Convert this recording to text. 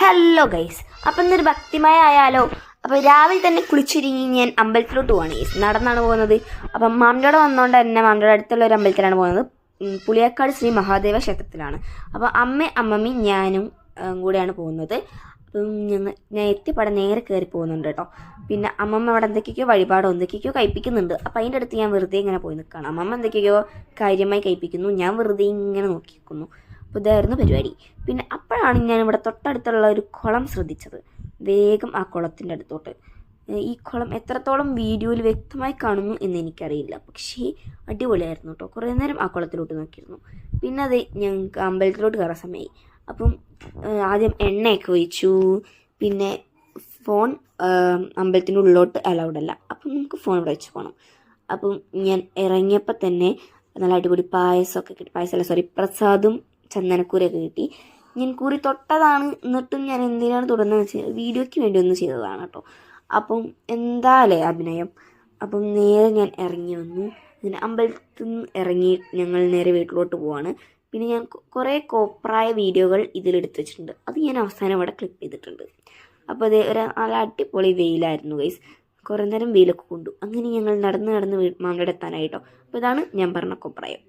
Hello guys, അപ്പം ഇന്നൊരു ഭക്തിമയ ആയാലോ. അപ്പോൾ രാവിലെ തന്നെ കുളിച്ചൊരുങ്ങി ഞാൻ അമ്പലത്തിലോട്ട് പോവാണ് ഗൈസ്. നടന്നാണ് പോകുന്നത്. അപ്പം മാമിൻ്റെ വന്നുകൊണ്ട് തന്നെ മാമിൻ്റെ അടുത്തുള്ള ഒരു അമ്പലത്തിലാണ് പോകുന്നത്. പുളിയക്കാട് ശ്രീ മഹാദേവ ക്ഷേത്രത്തിലാണ്. അപ്പോൾ അമ്മമ്മയും ഞാനും കൂടെയാണ് പോകുന്നത്. അപ്പം ഞാൻ എത്തിപ്പാടെ നേരെ കയറി പോകുന്നുണ്ട് കേട്ടോ. പിന്നെ അമ്മമ്മ അവിടെ എന്തൊക്കെയോ വഴിപാടോ എന്തൊക്കെയോ കഴിപ്പിക്കുന്നുണ്ട്. അപ്പം അതിൻ്റെ അടുത്ത് ഞാൻ വെറുതെ ഇങ്ങനെ പോയി നിൽക്കുകയാണ്. അമ്മമ്മ എന്തൊക്കെയോ കാര്യമായി കഴിപ്പിക്കുന്നു, ഞാൻ വെറുതെ ഇങ്ങനെ നോക്കി നിൽക്കുന്നു. അപ്പോൾ ഇതായിരുന്നു പരിപാടി. പിന്നെ അപ്പോഴാണ് ഞാനിവിടെ തൊട്ടടുത്തുള്ള ഒരു കുളം ശ്രദ്ധിച്ചത്. വേഗം ആ കുളത്തിൻ്റെ അടുത്തോട്ട്. ഈ കുളം എത്രത്തോളം വീഡിയോയിൽ വ്യക്തമായി കാണുന്നു എന്ന് എനിക്കറിയില്ല, പക്ഷേ അടിപൊളിയായിരുന്നു കേട്ടോ. കുറേ നേരം ആ കുളത്തിലോട്ട് നോക്കിയിരുന്നു. പിന്നെ അത് ഞങ്ങൾക്ക് അമ്പലത്തിലോട്ട് കയറാൻ സമയമായി. അപ്പം ആദ്യം എണ്ണയൊക്കെ ഒഴിച്ചു. പിന്നെ ഫോൺ അമ്പലത്തിൻ്റെ ഉള്ളിലോട്ട് അലൗഡല്ല. അപ്പം നമുക്ക് ഫോൺ ഇവിടെ വെച്ച് പോകണം. അപ്പം ഞാൻ ഇറങ്ങിയപ്പോൾ തന്നെ നല്ല അടിപൊളി പായസമൊക്കെ കിട്ടി. പ്രസാദും ചന്ദനക്കൂരയൊക്കെ കിട്ടി. ഞാൻ കൂറി തൊട്ടതാണ്, എന്നിട്ടും ഞാൻ എന്തിനാണ് തുടർന്നതെന്ന് വെച്ചാൽ വീഡിയോയ്ക്ക് വേണ്ടി ഒന്ന് ചെയ്തതാണ് കേട്ടോ. അപ്പം എന്തായാലേ അഭിനയം. അപ്പം നേരെ ഞാൻ ഇറങ്ങി വന്നു. പിന്നെ അമ്പലത്തിൽ നിന്ന് ഇറങ്ങി ഞങ്ങൾ നേരെ വീട്ടിലോട്ട് പോവാണ്. പിന്നെ ഞാൻ കുറേ കോപ്രായ വീഡിയോകൾ ഇതിലെടുത്ത് വെച്ചിട്ടുണ്ട്. അത് ഞാൻ അവസാനം ഇവിടെ ക്ലിപ്പ് ചെയ്തിട്ടുണ്ട്. അപ്പോൾ അത് ഒരു നല്ല അടിപൊളി വെയിലായിരുന്നു ഗൈസ്. കുറേ നേരം വെയിലൊക്കെ കൊണ്ടു. അങ്ങനെ ഞങ്ങൾ നടന്ന് മാമയുടെ എത്താനായിട്ടോ. അപ്പോൾ ഇതാണ് ഞാൻ പറഞ്ഞ കോപ്രായം.